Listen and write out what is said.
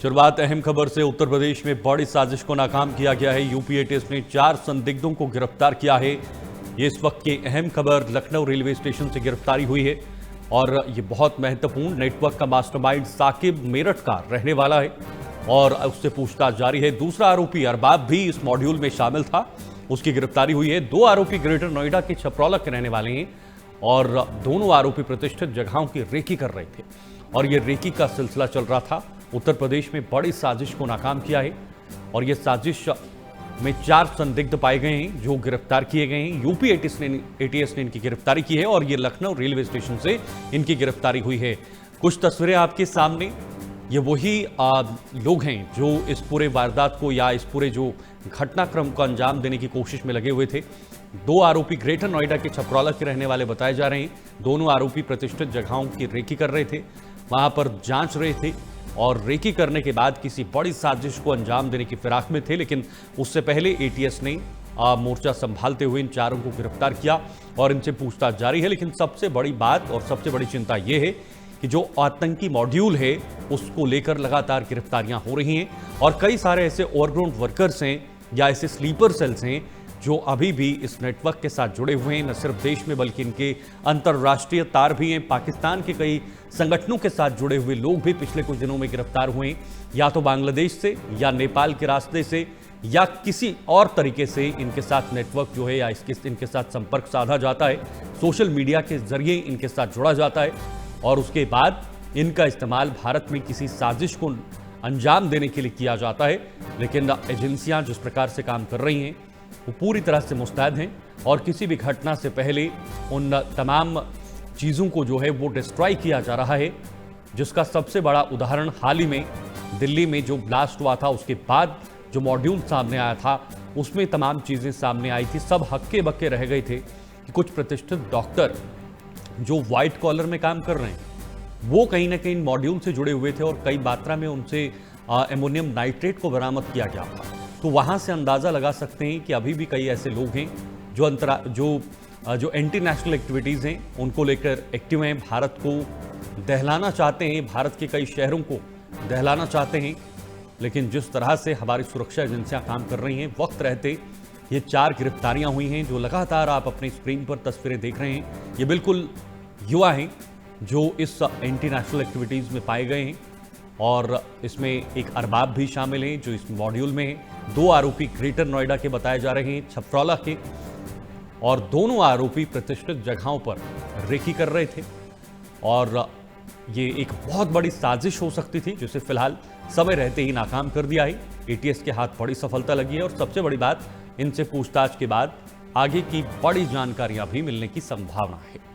शुरुआत अहम खबर से। उत्तर प्रदेश में बड़ी साजिश को नाकाम किया गया है। यूपी एटीएस ने 4 संदिग्धों को गिरफ्तार किया है। ये इस वक्त की अहम खबर। लखनऊ रेलवे स्टेशन से गिरफ्तारी हुई है और ये बहुत महत्वपूर्ण। नेटवर्क का मास्टरमाइंड साकिब मेरठ का रहने वाला है और उससे पूछताछ जारी है। दूसरा आरोपी अरबाब भी इस मॉड्यूल में शामिल था, उसकी गिरफ्तारी हुई है। 2 आरोपी ग्रेटर नोएडा के छपरौला के रहने वाले हैं और दोनों आरोपी प्रतिष्ठित जगहों की रेकी कर रहे थे और ये रेकी का सिलसिला चल रहा था। उत्तर प्रदेश में बड़ी साजिश को नाकाम किया है और ये साजिश में 4 संदिग्ध पाए गए हैं जो गिरफ्तार किए गए हैं। यूपी एटीएस ने इनकी गिरफ्तारी की है और ये लखनऊ रेलवे स्टेशन से इनकी गिरफ्तारी हुई है। कुछ तस्वीरें आपके सामने। ये वही लोग हैं जो इस पूरे वारदात को या इस पूरे जो घटनाक्रम को अंजाम देने की कोशिश में लगे हुए थे। 2 आरोपी ग्रेटर नोएडा के छपरौला के रहने वाले बताए जा रहे हैं। दोनों आरोपी प्रतिष्ठित जगहों की रेकी कर रहे थे, वहां पर जांच रहे थे और रेकी करने के बाद किसी बड़ी साजिश को अंजाम देने की फिराक में थे। लेकिन उससे पहले एटीएस ने मोर्चा संभालते हुए इन 4 को गिरफ्तार किया और इनसे पूछताछ जारी है। लेकिन सबसे बड़ी बात और सबसे बड़ी चिंता यह है कि जो आतंकी मॉड्यूल है उसको लेकर लगातार गिरफ्तारियां हो रही हैं और कई सारे ऐसे ओवरग्राउंड वर्कर्स हैं या ऐसे स्लीपर सेल्स हैं जो अभी भी इस नेटवर्क के साथ जुड़े हुए हैं। न सिर्फ देश में बल्कि इनके अंतर्राष्ट्रीय तार भी हैं। पाकिस्तान के कई संगठनों के साथ जुड़े हुए लोग भी पिछले कुछ दिनों में गिरफ्तार हुए हैं, या तो बांग्लादेश से या नेपाल के रास्ते से या किसी और तरीके से इनके साथ नेटवर्क जो है या इनके साथ संपर्क साधा जाता है। सोशल मीडिया के जरिए इनके साथ जुड़ा जाता है और उसके बाद इनका इस्तेमाल भारत में किसी साजिश को अंजाम देने के लिए किया जाता है। लेकिन एजेंसियां जिस प्रकार से काम कर रही हैं वो पूरी तरह से मुस्तैद हैं और किसी भी घटना से पहले उन तमाम चीज़ों को जो है वो डिस्ट्रॉय किया जा रहा है, जिसका सबसे बड़ा उदाहरण हाल ही में दिल्ली में जो ब्लास्ट हुआ था उसके बाद जो मॉड्यूल सामने आया था उसमें तमाम चीज़ें सामने आई थी। सब हक्के बक्के रह गए थे कि कुछ प्रतिष्ठित डॉक्टर जो व्हाइट कॉलर में काम कर रहे हैं वो कहीं ना कहीं मॉड्यूल से जुड़े हुए थे और कई मात्रा में उनसे एमोनियम नाइट्रेट को बरामद किया गया था। तो वहाँ से अंदाज़ा लगा सकते हैं कि अभी भी कई ऐसे लोग हैं जो एंटी नेशनल एक्टिविटीज़ हैं उनको लेकर एक्टिव हैं, भारत को दहलाना चाहते हैं, भारत के कई शहरों को दहलाना चाहते हैं। लेकिन जिस तरह से हमारी सुरक्षा एजेंसियां काम कर रही हैं, वक्त रहते ये 4 गिरफ्तारियां हुई हैं जो लगातार आप अपनी स्क्रीन पर तस्वीरें देख रहे हैं। ये बिल्कुल युवा हैं जो इस एंटी नेशनल एक्टिविटीज़ में पाए गए हैं और इसमें एक अरबाब भी शामिल हैं जो इस मॉड्यूल में है। 2 आरोपी ग्रेटर नोएडा के बताए जा रहे हैं, छपरौला के, और दोनों आरोपी प्रतिष्ठित जगहों पर रेकी कर रहे थे और ये एक बहुत बड़ी साजिश हो सकती थी जिसे फिलहाल समय रहते ही नाकाम कर दिया है। एटीएस के हाथ बड़ी सफलता लगी है और सबसे बड़ी बात, इनसे पूछताछ के बाद आगे की बड़ी जानकारियां भी मिलने की संभावना है।